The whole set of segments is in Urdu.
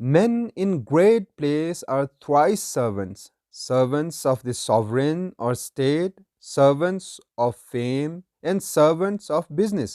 Men in great place are thrice servants, servants of the sovereign or state, servants of fame and servants of business.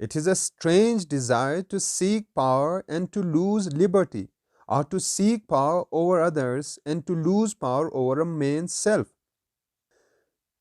It is a strange desire to seek power and to lose liberty, or to seek power over others and to lose power over a man's self.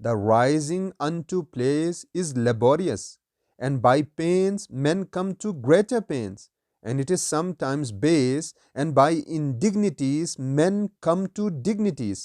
The rising unto place is laborious, and by pains men come to greater pains, and it is sometimes base, and by indignities men come to dignities.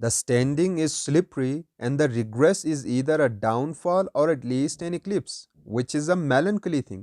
The standing is slippery and the regress is either a downfall or at least an eclipse, which is a melancholy thing.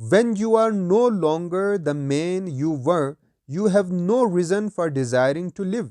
When you are no longer the man you were, you have no reason for desiring to live.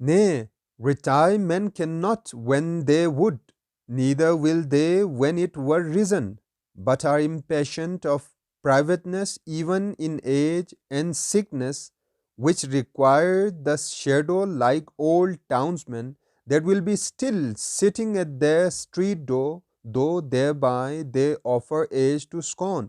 Nay, retire men cannot when they would, neither will they when it were risen, but are impatient of privateness even in age and sickness, which require the shadow like old townsmen that will be still sitting at their street door, though thereby they offer age to scorn.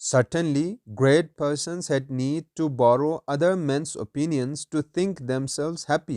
Certainly, great persons had need to borrow other men's opinions to think themselves happy.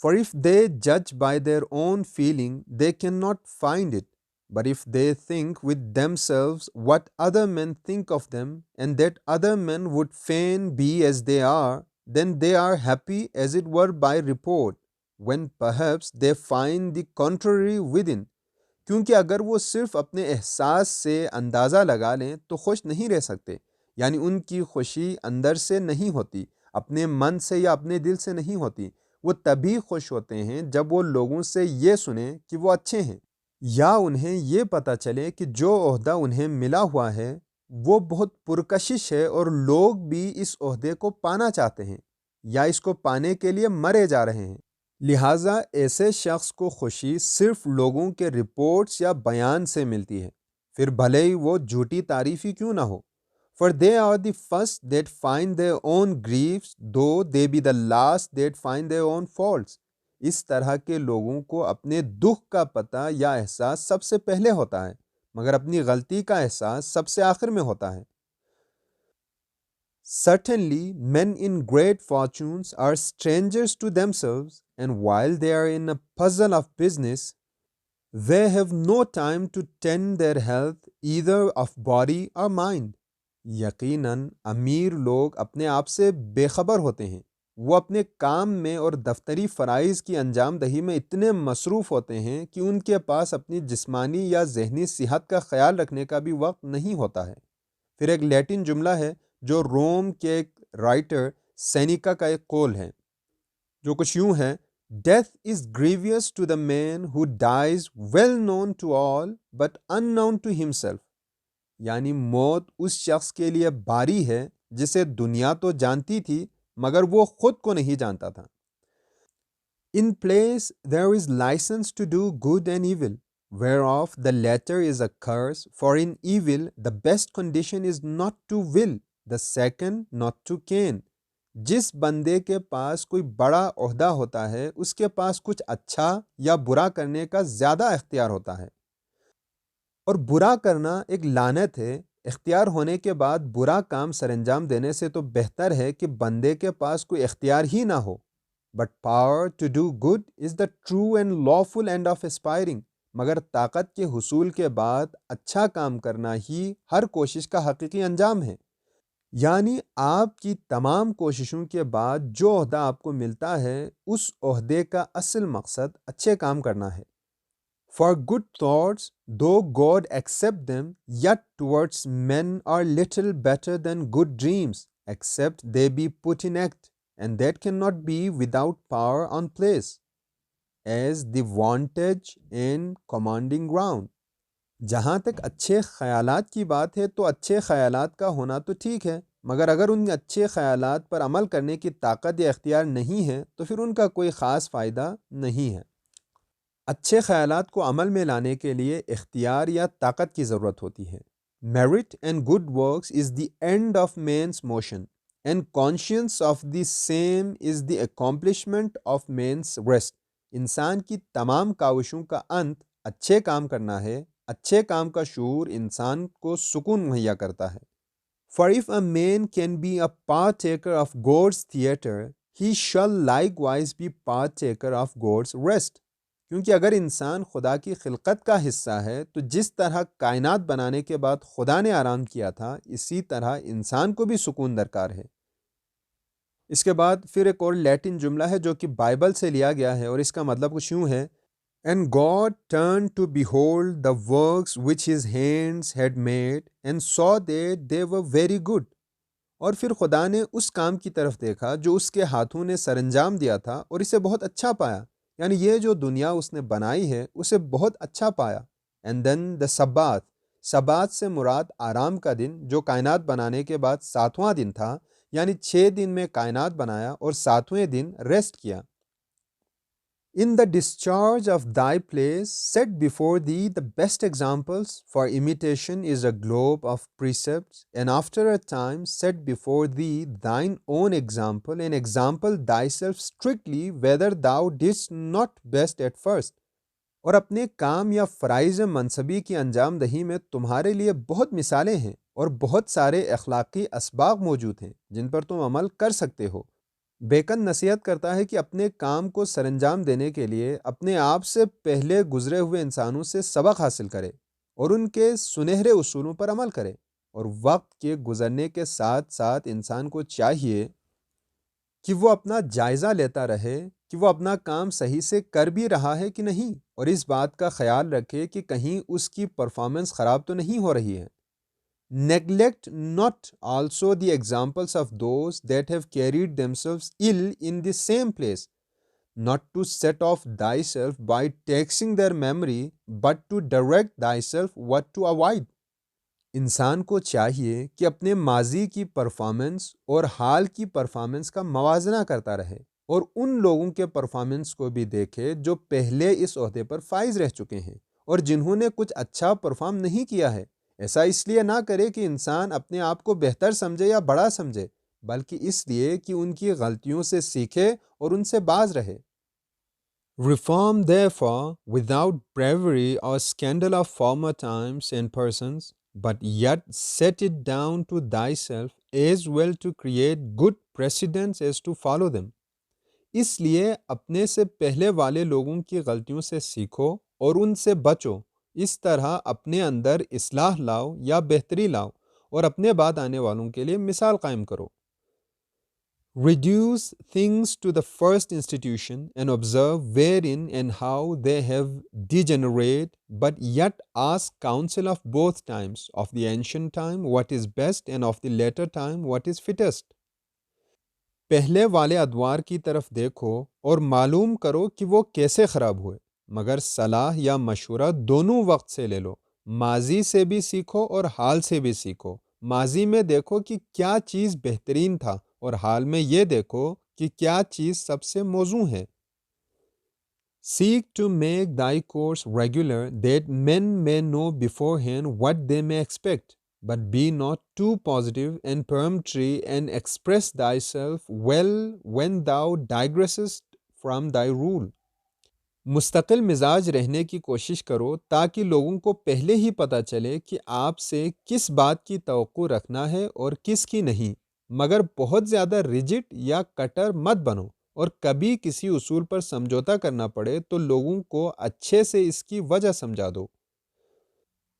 For if they judge by their own feeling, they cannot find it. But if they think with themselves what other men think of them, and that other men would fain be as they are, then they are happy as it were by report, when perhaps they find the contrary within. کیونکہ اگر وہ صرف اپنے احساس سے اندازہ لگا لیں تو خوش نہیں رہ سکتے، یعنی ان کی خوشی اندر سے نہیں ہوتی، اپنے من سے یا اپنے دل سے نہیں ہوتی۔ وہ تبھی خوش ہوتے ہیں جب وہ لوگوں سے یہ سنیں کہ وہ اچھے ہیں، یا انہیں یہ پتہ چلے کہ جو عہدہ انہیں ملا ہوا ہے وہ بہت پرکشش ہے اور لوگ بھی اس عہدے کو پانا چاہتے ہیں یا اس کو پانے کے لیے مرے جا رہے ہیں۔ لہٰذا ایسے شخص کو خوشی صرف لوگوں کے رپورٹس یا بیان سے ملتی ہے، پھر بھلے ہی وہ جھوٹی تعریفی کیوں نہ ہو۔ For they are the first that find their own griefs, though they be the last that find their own faults۔ اس طرح کے لوگوں کو اپنے دکھ کا پتہ یا احساس سب سے پہلے ہوتا ہے، مگر اپنی غلطی کا احساس سب سے آخر میں ہوتا ہے۔ Certainly, men in great fortunes are strangers to themselves, and while they are in a puzzle of business, they have no time to tend their health either of body or mind۔ یقیناً امیر لوگ اپنے آپ سے بے خبر ہوتے ہیں، وہ اپنے کام میں اور دفتری فرائض کی انجام دہی میں اتنے مصروف ہوتے ہیں کہ ان کے پاس اپنی جسمانی یا ذہنی صحت کا خیال رکھنے کا بھی وقت نہیں ہوتا ہے۔ پھر ایک لیٹن جملہ ہے جو روم کے ایک رائٹر سینیکا کا ایک قول ہے، جو کچھ یوں ہے: Death is grievous to the man who dies well known to all but unknown to himself۔ یعنی موت اس شخص کے لیے باری ہے جسے دنیا تو جانتی تھی مگر وہ خود کو نہیں جانتا تھا۔ In place there is license to do good and evil, whereof the latter is a curse, for in evil the best condition is not to will, the second not to can۔ جس بندے کے پاس کوئی بڑا عہدہ ہوتا ہے اس کے پاس کچھ اچھا یا برا کرنے کا زیادہ اختیار ہوتا ہے، اور برا کرنا ایک لعنت ہے۔ اختیار ہونے کے بعد برا کام سر انجام دینے سے تو بہتر ہے کہ بندے کے پاس کوئی اختیار ہی نہ ہو۔ But power to do good is the true and lawful end of aspiring. مگر طاقت کے حصول کے بعد اچھا کام کرنا ہی ہر کوشش کا حقیقی انجام ہے۔ یعنی آپ کی تمام کوششوں کے بعد جو عہدہ آپ کو ملتا ہے اس عہدے کا اصل مقصد اچھے کام کرنا ہے۔ For good thoughts, though God accept them, yet towards men are little better than good dreams, except they be put in act, and that cannot be without power on place, as the vantage and commanding ground۔ جہاں تک اچھے خیالات کی بات ہے تو اچھے خیالات کا ہونا تو ٹھیک ہے، مگر اگر ان اچھے خیالات پر عمل کرنے کی طاقت یا اختیار نہیں ہے تو پھر ان کا کوئی خاص فائدہ نہیں ہے۔ اچھے خیالات کو عمل میں لانے کے لیے اختیار یا طاقت کی ضرورت ہوتی ہے۔ Merit and good works is the end of man's motion, and conscience of the same is the accomplishment of man's rest۔ انسان کی تمام کاوشوں کا انت اچھے کام کرنا ہے، اچھے کام کا شعور انسان کو سکون مہیا کرتا ہے۔ For if a man can be a partaker of God's theatre, he shall likewise be partaker of God's rest۔ کیونکہ اگر انسان خدا کی خلقت کا حصہ ہے تو جس طرح کائنات بنانے کے بعد خدا نے آرام کیا تھا اسی طرح انسان کو بھی سکون درکار ہے۔ اس کے بعد پھر ایک اور لیٹن جملہ ہے جو کہ بائبل سے لیا گیا ہے اور اس کا مطلب کچھ یوں ہے: And God turned to behold the works which his hands had made, and saw that they were very good۔ اور پھر خدا نے اس کام کی طرف دیکھا جو اس کے ہاتھوں نے سر انجام دیا تھا اور اسے بہت اچھا پایا، یعنی یہ جو دنیا اس نے بنائی ہے اسے بہت اچھا پایا۔ اینڈ دین دا سبات، سبات سے مراد آرام کا دن جو کائنات بنانے کے بعد 7واں دن تھا، یعنی 6 دن میں کائنات بنایا اور 7ویں دن ریسٹ کیا۔ In the discharge of thy place, set before thee the best examples, for imitation is a globe of precepts, and after a time set before thee thine own example, and example thyself strictly, whether thou didst not best at first۔ اور اپنے کام یا فرائض منصبی کی انجام دہی میں تمہارے لیے بہت مثالیں ہیں اور بہت سارے اخلاقی اسباق موجود ہیں جن پر تم عمل کر سکتے ہو، بیکن نصیحت کرتا ہے کہ اپنے کام کو سر انجام دینے کے لیے اپنے آپ سے پہلے گزرے ہوئے انسانوں سے سبق حاصل کرے اور ان کے سنہرے اصولوں پر عمل کرے، اور وقت کے گزرنے کے ساتھ ساتھ انسان کو چاہیے کہ وہ اپنا جائزہ لیتا رہے کہ وہ اپنا کام صحیح سے کر بھی رہا ہے کہ نہیں، اور اس بات کا خیال رکھے کہ کہیں اس کی پرفارمنس خراب تو نہیں ہو رہی ہے۔ Neglect not also the examples of those that have carried themselves ill in the same place, not to set off thyself by taxing their memory, but to direct thyself what to avoid. انسان کو چاہیے کہ اپنے ماضی کی پرفارمنس اور حال کی پرفارمنس کا موازنہ کرتا رہے، اور ان لوگوں کے پرفارمنس کو بھی دیکھے جو پہلے اس عہدے پر فائز رہ چکے ہیں اور جنہوں نے کچھ اچھا پرفارم نہیں کیا ہے۔ ایسا اس لیے نہ کرے کہ انسان اپنے آپ کو بہتر سمجھے یا بڑا سمجھے، بلکہ اس لیے کہ ان کی غلطیوں سے سیکھے اور ان سے باز رہے۔ Reform, therefore, without bravery or scandal of former times and persons, but yet set it down to thyself as well to create good precedents as to follow them. اس لیے اپنے سے پہلے والے لوگوں کی غلطیوں سے سیکھو اور ان سے بچو، اس طرح اپنے اندر اصلاح لاؤ یا بہتری لاؤ اور اپنے بعد آنے والوں کے لیے مثال قائم کرو۔ Reduce things to the first institution and observe wherein and how they have degenerate, but yet ask counsel of both times, of the ancient time what is best and of the later time what is fittest. پہلے والے ادوار کی طرف دیکھو اور معلوم کرو کہ وہ کیسے خراب ہوئے، مگر صلاح یا مشورہ دونوں وقت سے لے لو، ماضی سے بھی سیکھو اور حال سے بھی سیکھو۔ ماضی میں دیکھو کہ کیا چیز بہترین تھا، اور حال میں یہ دیکھو کہ کیا چیز سب سے موزوں ہے۔ Seek to make thy course regular, that men may know beforehand what they may expect, but be not too positive and peremptory, and express thyself well when thou digressest from thy rule. مستقل مزاج رہنے کی کوشش کرو تاکہ لوگوں کو پہلے ہی پتہ چلے کہ آپ سے کس بات کی توقع رکھنا ہے اور کس کی نہیں، مگر بہت زیادہ ریجٹ یا کٹر مت بنو، اور کبھی کسی اصول پر سمجھوتا کرنا پڑے تو لوگوں کو اچھے سے اس کی وجہ سمجھا دو۔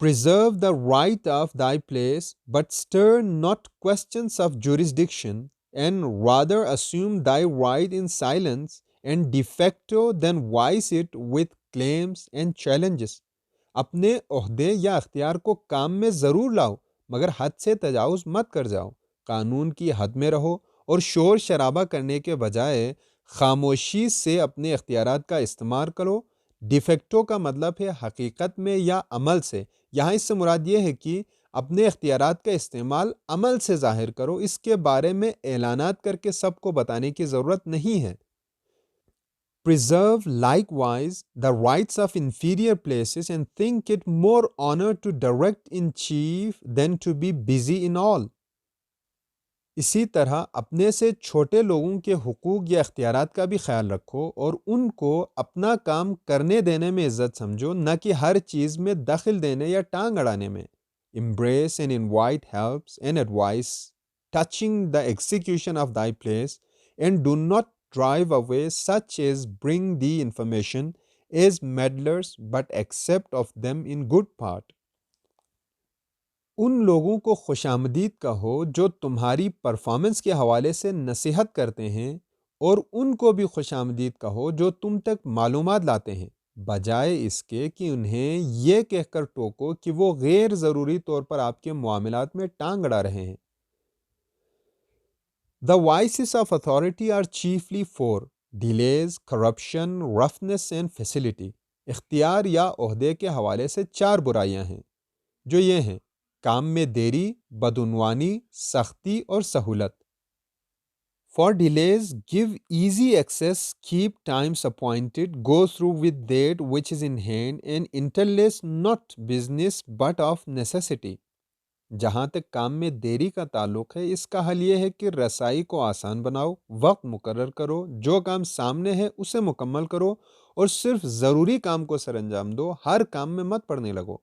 Preserve the right of thy place, but stir not questions of jurisdiction, and rather assume thy right in silence and de facto than voice it with claims and challenges. اپنے عہدے یا اختیار کو کام میں ضرور لاؤ، مگر حد سے تجاوز مت کر جاؤ۔ قانون کی حد میں رہو اور شور شرابہ کرنے کے بجائے خاموشی سے اپنے اختیارات کا استعمال کرو۔ ڈیفیکٹو کا مطلب ہے حقیقت میں یا عمل سے، یہاں اس سے مراد یہ ہے کہ اپنے اختیارات کا استعمال عمل سے ظاہر کرو، اس کے بارے میں اعلانات کر کے سب کو بتانے کی ضرورت نہیں ہے۔ Preserve likewise the rights of inferior places, and think it more honor to direct in chief than to be busy in all. اسی طرح اپنے سے چھوٹے لوگوں کے حقوق یا اختیارات کا بھی خیال رکھو اور ان کو اپنا کام کرنے دینے میں عزت سمجھو، نہ کہ ہر چیز میں دخل دینے یا ٹانگ اڑانے میں۔ Embrace and invite helps and advice touching the execution of thy place, and do not drive away such as bring thee information as meddlers, but accept of them in good part. ان لوگوں کو خوش آمدید کہو جو تمہاری پرفارمنس کے حوالے سے نصیحت کرتے ہیں، اور ان کو بھی خوش آمدید کہو جو تم تک معلومات لاتے ہیں، بجائے اس کے کہ انہیں یہ کہہ کر ٹوکو کہ وہ غیر ضروری طور پر آپ کے معاملات میں ٹانگ اڑا رہے ہیں۔ The vices of authority are chiefly four: delays, corruption, roughness and facility. اختیار یا عہدے کے حوالے سے چار برائیاں ہیں، جو یہ ہیں: کام میں دیری، بدعنوانی، سختی اور سہولت۔ For delays, give easy access, keep times appointed, go through with that which is in hand, and interlace not business but of necessity. جہاں تک کام میں دیری کا تعلق ہے، اس کا حل یہ ہے کہ رسائی کو آسان بناؤ، وقت مقرر کرو، جو کام سامنے ہے اسے مکمل کرو، اور صرف ضروری کام کو سر انجام دو، ہر کام میں مت پڑنے لگو۔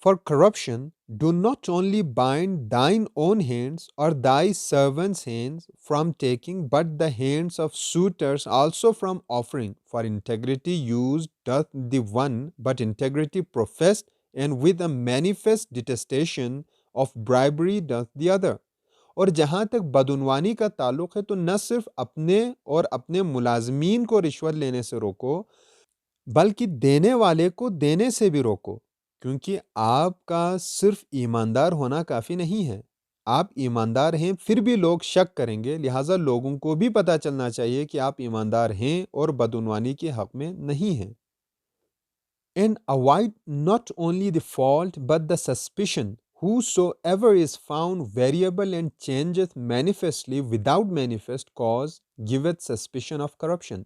For corruption, do not only bind thine own hands or thy servants' hands from taking, but the hands of suitors also from offering. For integrity used doth the one, but integrity professed, and with a manifest detestation of bribery doth the other. اور جہاں تک بدعنوانی کا تعلق ہے تو نہ صرف اپنے اور اپنے ملازمین کو رشوت لینے سے روکو، بلکہ دینے والے کو دینے سے بھی روکو، کیونکہ آپ کا صرف ایماندار ہونا کافی نہیں ہے۔ آپ ایماندار ہیں پھر بھی لوگ شک کریں گے، لہٰذا لوگوں کو بھی پتہ چلنا چاہیے کہ آپ ایماندار ہیں اور بدعنوانی کے حق میں نہیں ہیں۔ And avoid not only the fault but the suspicion. Whosoever is found variable and changeth manifestly without manifest cause giveth suspicion of corruption.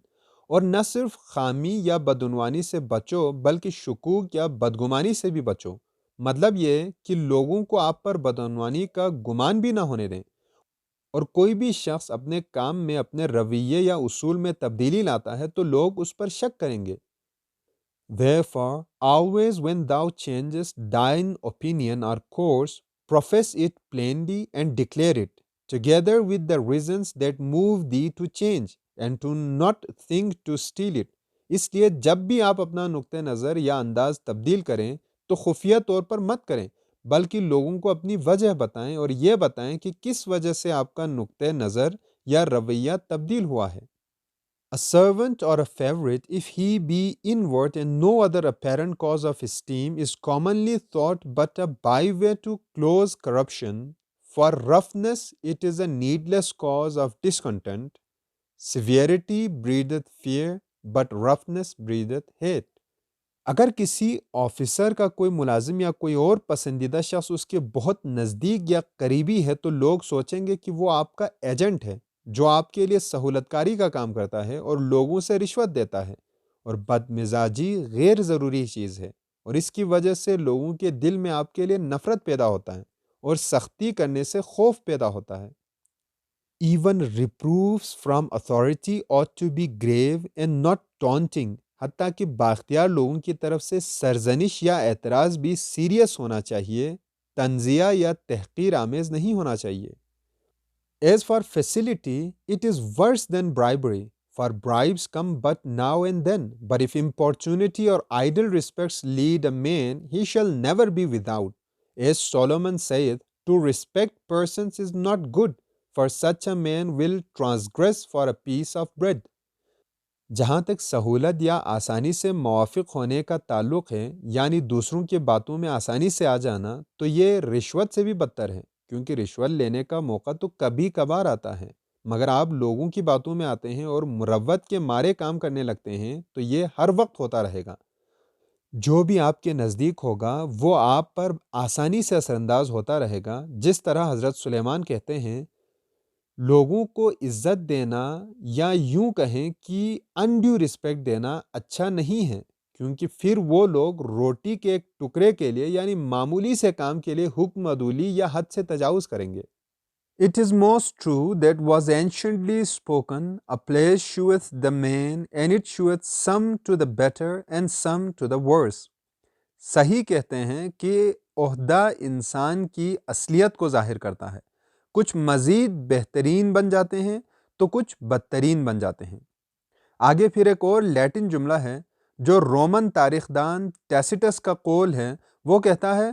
اور نہ صرف خامی یا بدعنوانی سے بچو بلکہ شکوک یا بدگمانی سے بھی بچو۔ مطلب یہ کہ لوگوں کو آپ پر بدعنوانی کا گمان بھی نہ ہونے دیں، اور کوئی بھی شخص اپنے کام میں اپنے رویے یا اصول میں تبدیلی لاتا ہے تو لوگ اس پر شک کریں گے۔ Therefore, always when thou changest thine opinion or course, profess it plainly and declare it, together with the reasons that move thee to change, and to not think to steal it. اس لیے جب بھی آپ اپنا نقطہ نظر یا انداز تبدیل کریں تو خفیہ طور پر مت کریں، بلکہ لوگوں کو اپنی وجہ بتائیں اور یہ بتائیں کہ کس وجہ سے آپ کا نقطہ نظر یا رویہ تبدیل ہوا ہے۔ A servant or a favorite, if he be inward and no other apparent cause of esteem, is commonly thought but a byway to close corruption. For roughness it is a needless cause of discontent. Severity breedeth fear, but roughness breedeth hate. اگر کسی آفیسر کا کوئی ملازم یا کوئی اور پسندیدہ شخص اس کے بہت نزدیک یا قریبی ہے تو لوگ سوچیں گے کہ وہ آپ کا ایجنٹ ہے جو آپ کے لیے سہولت کاری کا کام کرتا ہے اور لوگوں سے رشوت دیتا ہے، اور بد مزاجی غیر ضروری چیز ہے، اور اس کی وجہ سے لوگوں کے دل میں آپ کے لیے نفرت پیدا ہوتا ہے اور سختی کرنے سے خوف پیدا ہوتا ہے۔ Even reproofs from authority ought to be grave and not taunting. حتیٰ کہ بااختیار لوگوں کی طرف سے سرزنش یا اعتراض بھی سیریس ہونا چاہیے، تنزیہ یا تحقیر آمیز نہیں ہونا چاہیے۔ As for facility, it is worse than bribery, for bribes come but now and then. But if importunity or idle respects lead a man, he shall never be without. As Solomon saith, to respect persons is not good, for such a man will transgress for a piece of bread. جہاں تک سہولت یا آسانی سے موافق ہونے کا تعلق ہے، یعنی دوسروں کی باتوں میں آسانی سے آ جانا، تو یہ رشوت سے بھی بدتر ہے، کیونکہ رشوت لینے کا موقع تو کبھی کبھار آتا ہے، مگر آپ لوگوں کی باتوں میں آتے ہیں اور مروت کے مارے کام کرنے لگتے ہیں تو یہ ہر وقت ہوتا رہے گا۔ جو بھی آپ کے نزدیک ہوگا وہ آپ پر آسانی سے اثر انداز ہوتا رہے گا، جس طرح حضرت سلیمان کہتے ہیں، لوگوں کو عزت دینا یا یوں کہیں کہ انڈیو رسپیکٹ دینا اچھا نہیں ہے، کیونکہ پھر وہ لوگ روٹی کے ایک ٹکڑے کے لیے یعنی معمولی سے کام کے لیے حکم عدولی یا حد سے تجاوز کریں گے۔ It is most true that was anciently spoken, a place sheweth the man, and it sheweth some to the better and some to the worse. صحیح کہتے ہیں کہ عہدہ انسان کی اصلیت کو ظاہر کرتا ہے، کچھ مزید بہترین بن جاتے ہیں تو کچھ بدترین بن جاتے ہیں۔ آگے پھر ایک اور لیٹن جملہ ہے جو رومن تاریخ دان ٹیسیٹس کا قول ہے، وہ کہتا ہے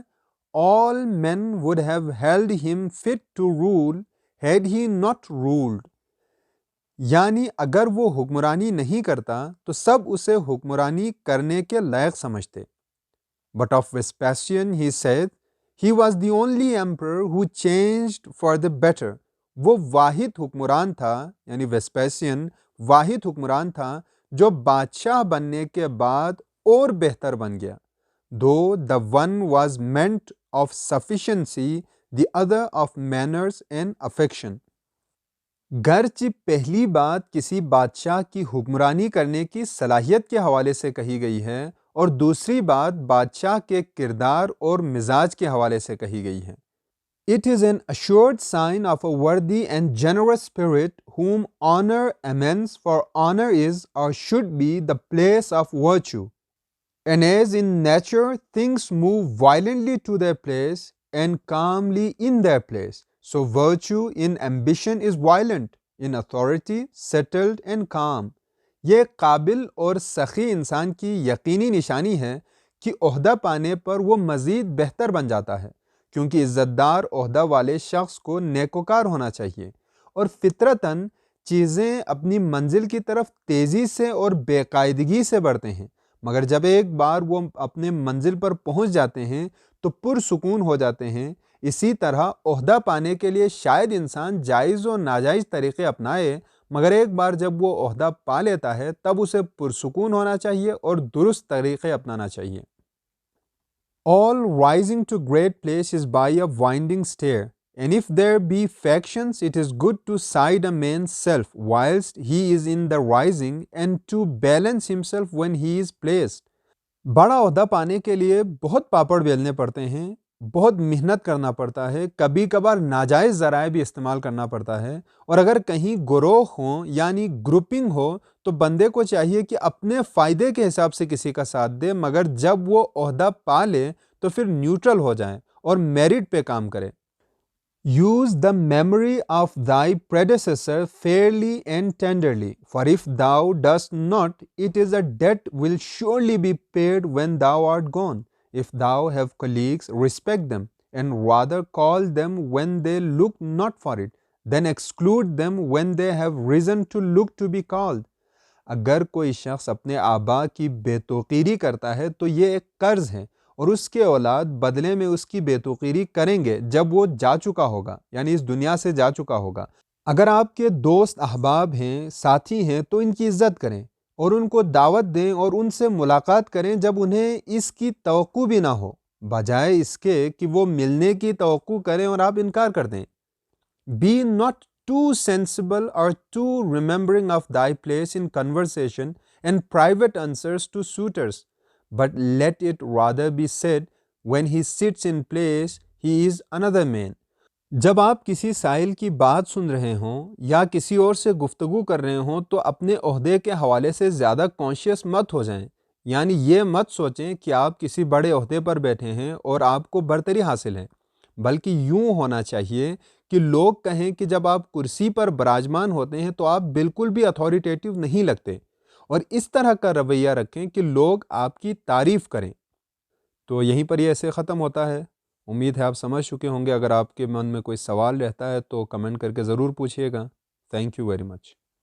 all men would have held him fit to rule had he not ruled. یعنی اگر وہ حکمرانی نہیں کرتا تو سب اسے حکمرانی کرنے کے لائق سمجھتے۔ But of Vespasian he said, he was the only emperor who changed for the better. وہ واحد حکمران تھا، یعنی ویسپیسین واحد حکمران تھا جو بادشاہ بننے کے بعد اور بہتر بن گیا۔ Though the one was meant of sufficiency, the other of manners and affection. گرچہ پہلی بات کسی بادشاہ کی حکمرانی کرنے کی صلاحیت کے حوالے سے کہی گئی ہے اور دوسری بات بادشاہ کے کردار اور مزاج کے حوالے سے کہی گئی ہے۔ It is an assured sign of a worthy and generous spirit whom honor amends, for honor is or should be the place of virtue. And as in nature, things move violently to their place and calmly in their place. So virtue in ambition is violent, in authority settled and calm. یہ قابل اور سخی انسان کی یقینی نشانی ہے کہ عہدہ پانے پر وہ مزید بہتر بن جاتا ہے، کیونکہ عزت دار عہدہ والے شخص کو نیکوکار ہونا چاہیے، اور فطرتاً چیزیں اپنی منزل کی طرف تیزی سے اور بے قاعدگی سے بڑھتے ہیں، مگر جب ایک بار وہ اپنے منزل پر پہنچ جاتے ہیں تو پرسکون ہو جاتے ہیں۔ اسی طرح عہدہ پانے کے لیے شاید انسان جائز و ناجائز طریقے اپنائے، مگر ایک بار جب وہ عہدہ پا لیتا ہے تب اسے پرسکون ہونا چاہیے اور درست طریقے اپنانا چاہیے۔ All rising to great place is by a winding stair, and if there be factions, it is good to side a man's self whilst he is in the rising, and to balance himself when he is placed. بڑا عہدہ پانے کے لیے بہت پاپڑ بیلنے پڑتے ہیں، بہت محنت کرنا پڑتا ہے، کبھی کبھار ناجائز ذرائع بھی استعمال کرنا پڑتا ہے، اور اگر کہیں گروہ ہوں یعنی گروپنگ ہو تو بندے کو چاہیے کہ اپنے فائدے کے حساب سے کسی کا ساتھ دے، مگر جب وہ عہدہ پا لے تو پھر نیوٹرل ہو جائیں اور میرٹ پہ کام کرے۔ Use the memory of thy predecessor fairly and tenderly, for if thou dost not, it is a debt will surely be paid when thou art gone. If thou have colleagues, respect them, and rather call them when they look not for it, then exclude them when they have reason to look to be called. اگر کوئی شخص اپنے آبا کی بے توقیری کرتا ہے تو یہ ایک قرض ہے، اور اس کے اولاد بدلے میں اس کی بے توقیری کریں گے جب وہ جا چکا ہوگا، یعنی اس دنیا سے جا چکا ہوگا۔ اگر آپ کے دوست احباب ہیں، ساتھی ہیں، تو ان کی عزت کریں اور ان کو دعوت دیں اور ان سے ملاقات کریں جب انہیں اس کی توقع بھی نہ ہو، بجائے اس کے کہ وہ ملنے کی توقع کریں اور آپ انکار کر دیں۔ Be not too sensible or too remembering of thy place in conversation and private answers to suitors, but let it rather be said, when he sits in place, he is another man. جب آپ کسی سائل کی بات سن رہے ہوں یا کسی اور سے گفتگو کر رہے ہوں تو اپنے عہدے کے حوالے سے زیادہ کانشیس مت ہو جائیں، یعنی یہ مت سوچیں کہ آپ کسی بڑے عہدے پر بیٹھے ہیں اور آپ کو برتری حاصل ہے، بلکہ یوں ہونا چاہیے کہ لوگ کہیں کہ جب آپ کرسی پر براجمان ہوتے ہیں تو آپ بالکل بھی اتھارٹیٹیو نہیں لگتے، اور اس طرح کا رویہ رکھیں کہ لوگ آپ کی تعریف کریں۔ تو یہیں پر یہ ایسے ختم ہوتا ہے۔ امید ہے آپ سمجھ چکے ہوں گے۔ اگر آپ کے من میں کوئی سوال رہتا ہے تو کمنٹ کر کے ضرور پوچھیے گا۔ Thank you very much.